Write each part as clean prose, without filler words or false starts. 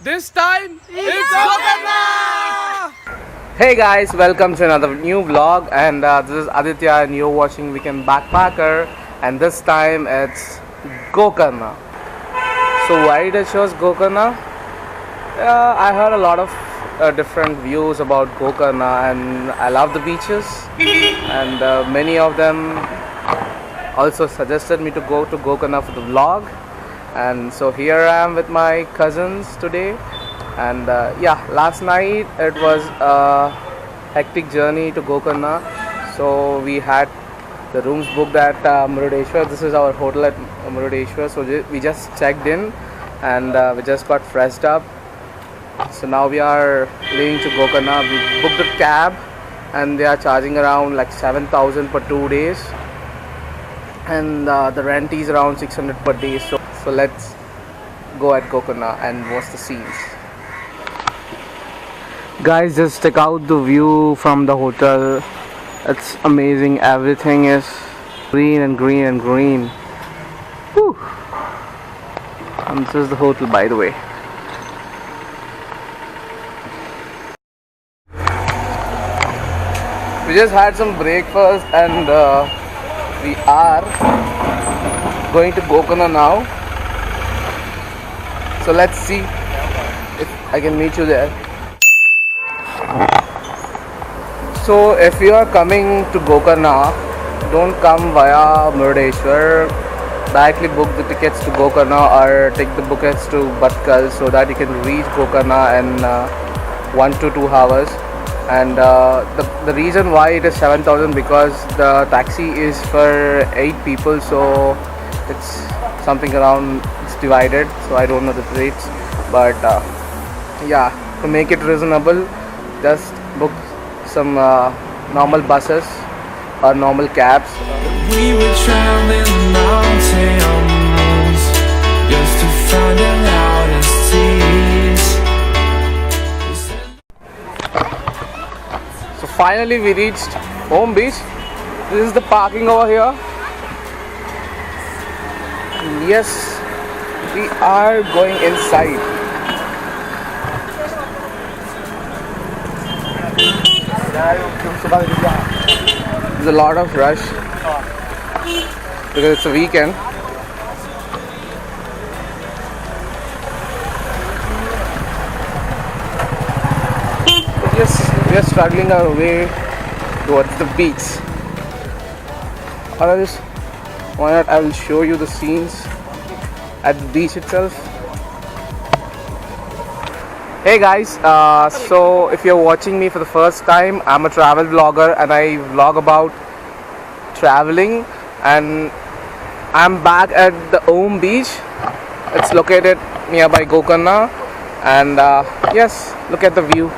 This time, it's Gokarna! Hey guys, welcome to another new vlog, and this is Aditya and you're watching Weekend Backpacker, and this time it's Gokarna. So why did I choose Gokarna? I heard a lot of different views about Gokarna, and I love the beaches, and many of them also suggested me to go to Gokarna for the vlog. And so here I am with my cousins today, and last night it was a hectic journey to Gokarna. So we had the rooms booked at Murudeshwar. This is our hotel at Murudeshwar. So we just checked in, and we just got freshed up. So now we are leaving to Gokarna. We booked a cab, and they are charging around like 7,000 for 2 days, and the rent is around 600 per day. So let's go at Gokarna and watch the scenes. Guys, just check out the view from the hotel. It's amazing. Everything is green and green and green. Whew. And this is the hotel, by the way. We just had some breakfast, and we are going to Gokarna now. So let's see if I can meet you there. So if you are coming to Gokarna, don't come via Murudeshwar. Directly book the tickets to Gokarna or take the tickets to Batkal, so that you can reach Gokarna in 1 to 2 hours. And the reason why it is 7,000, because the taxi is for 8 people, so it's something around, it's divided, so I don't know the rates, but to make it reasonable, just book some normal buses or normal cabs. We were traveling mountains just to find the loudest seas. So finally we reached home beach. This is the parking over here. And yes, we are going inside. There's a lot of rush because it's a weekend. Yes, we are struggling our way towards the beach. Or else, why not, I will show you the scenes at the beach itself. Hey guys, so if you're watching me for the first time, I'm a travel vlogger and I vlog about traveling, and I'm back at the Om beach. It's located nearby Gokarna, and yes, look at the view.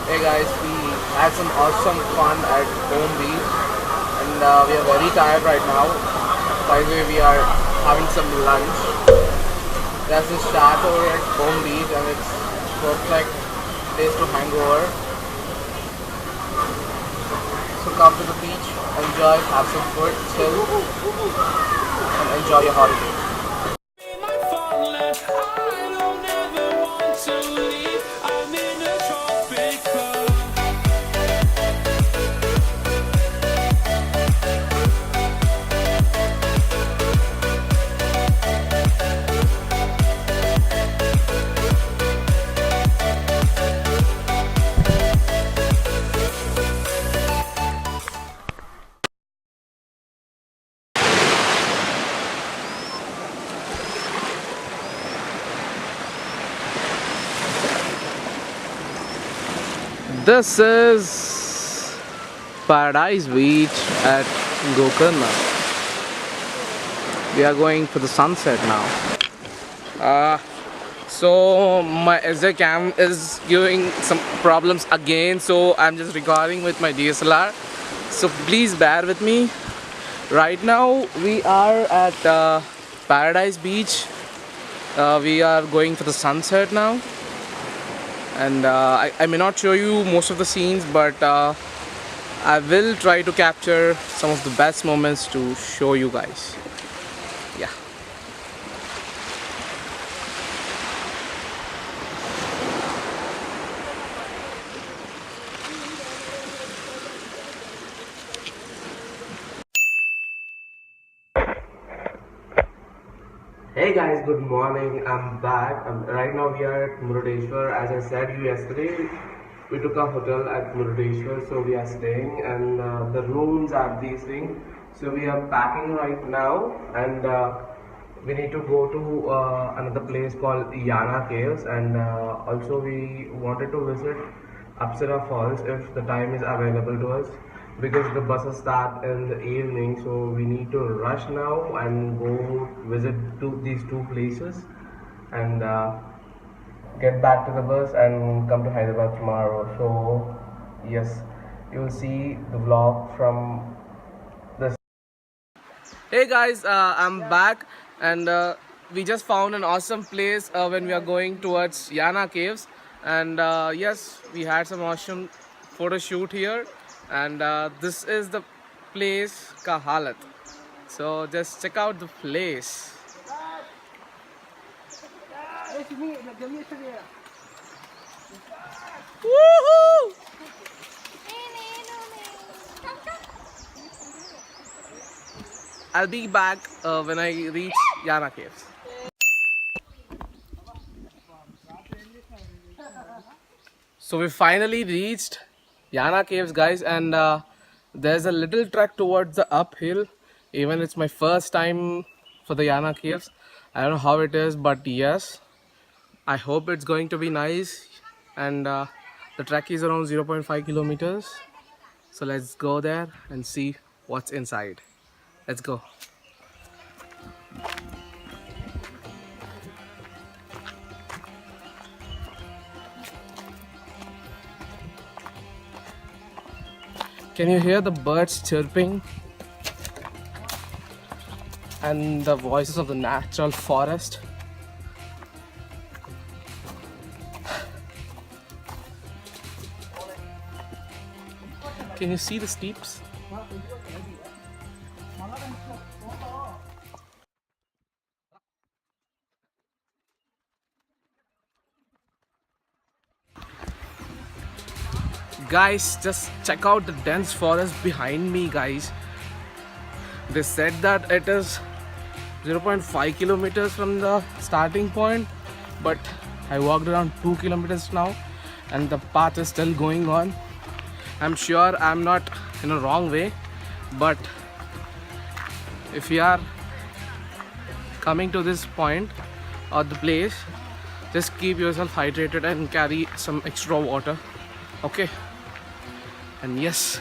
Hey guys, we had some awesome fun at Home Beach, and we are very tired right now. By the way, we are having some lunch. There's this chateau at Home Beach, and it's perfect place to hang over. So come to the beach, enjoy, have some food, chill, and enjoy your holiday. This is Paradise Beach at Gokarna. We are going for the sunset now. So my SD cam is giving some problems again, so I'm just recording with my DSLR. So please bear with me. Right now we are at Paradise Beach. We are going for the sunset now. And I may not show you most of the scenes, but I will try to capture some of the best moments to show you guys. Yeah. Hey guys, good morning. I'm back. Right now we are at Murudeshwar. As I said you yesterday, we took a hotel at Murudeshwar, so we are staying, and the rooms are these things. So we are packing right now, and we need to go to another place called Yana Caves, and also we wanted to visit Apsara Falls if the time is available to us, because the buses start in the evening, so we need to rush now and go visit these two places and get back to the bus and come to Hyderabad tomorrow. So yes, you will see the vlog from this. Hey guys, I'm back, and we just found an awesome place when we are going towards Jana Caves, and yes, we had some awesome photo shoot here, and this is the place ka halat. So just check out the place. Woohoo! I'll be back when I reach Jana Caves. So we finally reached Jana Caves, guys, and there's a little trek towards the uphill. Even it's my first time for the Jana Caves. I don't know how it is, but yes, I hope it's going to be nice. And the trek is around 0.5 kilometers. So let's go there and see what's inside. Let's go. Can you hear the birds chirping and the voices of the natural forest? Can you see the steeps? Guys, just check out the dense forest behind me, guys. They said that it is 0.5 kilometers from the starting point, but I walked around 2 kilometers now and the path is still going on. I'm sure I'm not in a wrong way, but if you are coming to this point or the place, just keep yourself hydrated and carry some extra water, okay? And yes,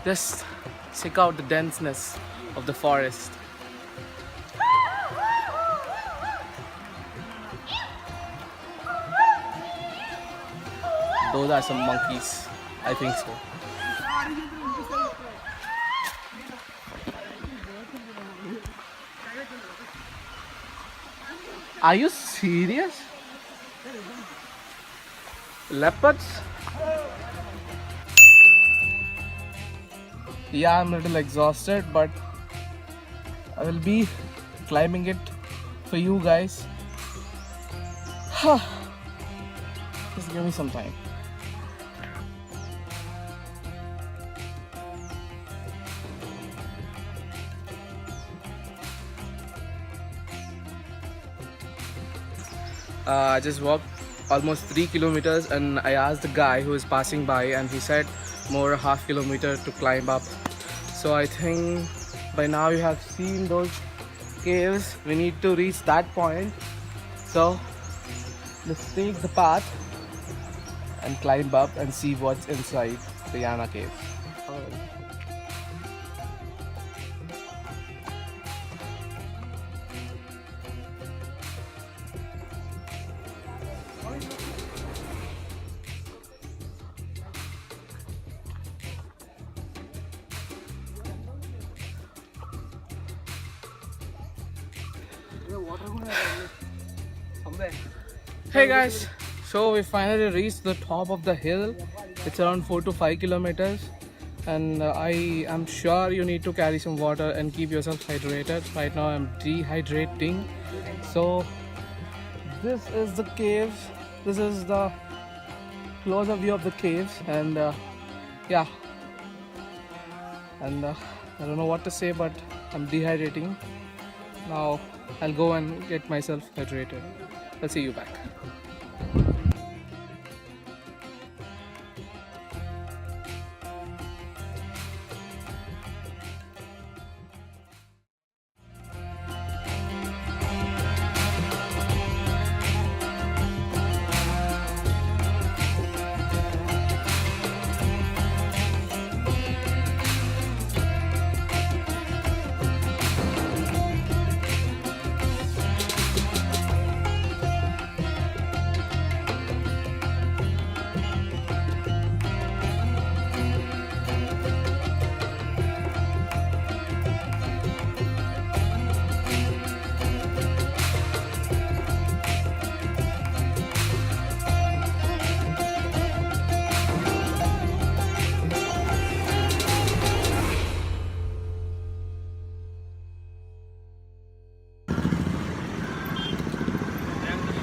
just check out the denseness of the forest. Those are some monkeys, I think so. Are you serious? Leopards? Yeah, I'm a little exhausted, but I will be climbing it for you guys. Just give me some time. I just walked almost 3 kilometers and I asked the guy who is passing by and he said more half kilometer to climb up. So I think by now you have seen those caves. We need to reach that point. So let's take the path and climb up and see what's inside the Jana Caves. Hey guys, so we finally reached the top of the hill. It's around 4 to 5 kilometers, and I am sure you need to carry some water and keep yourself hydrated. Right now I'm dehydrating. So this is the caves. This is the closer view of the caves, and yeah, and I don't know what to say, but I'm dehydrating. Now I'll go and get myself hydrated. I'll see you back.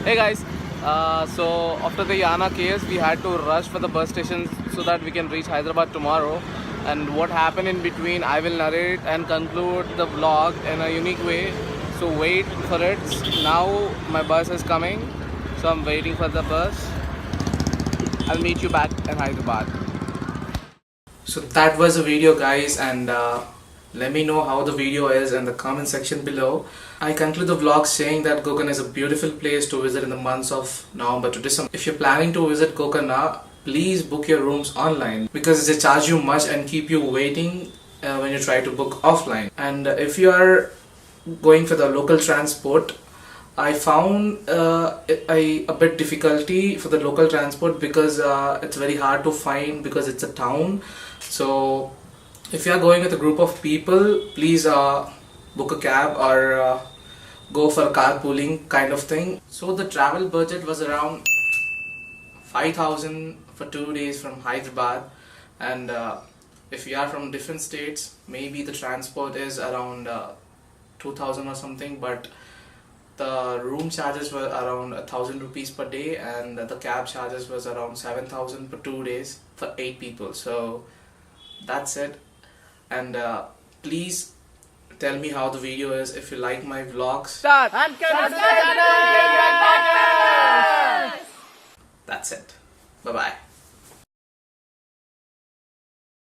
Hey guys, so after the Yana Caves we had to rush for the bus station so that we can reach Hyderabad tomorrow, and what happened in between I will narrate and conclude the vlog in a unique way, so wait for it. Now my bus is coming, so I'm waiting for the bus. I'll meet you back in Hyderabad. So that was the video guys, and let me know how the video is in the comment section below. I conclude the vlog saying that Gokarna is a beautiful place to visit in the months of November to December. If you're planning to visit Gokarna, please book your rooms online because they charge you much and keep you waiting when you try to book offline. And if you are going for the local transport, I found a bit difficulty for the local transport because it's very hard to find because it's a town. So if you are going with a group of people, please book a cab or go for carpooling kind of thing. So the travel budget was around 5,000 for 2 days from Hyderabad, and if you are from different states, maybe the transport is around 2,000 or something, but the room charges were around 1,000 rupees per day, and the cab charges was around 7,000 for 2 days for 8 people. So that's it. And please tell me how the video is if you like my vlogs. That's it. Bye bye.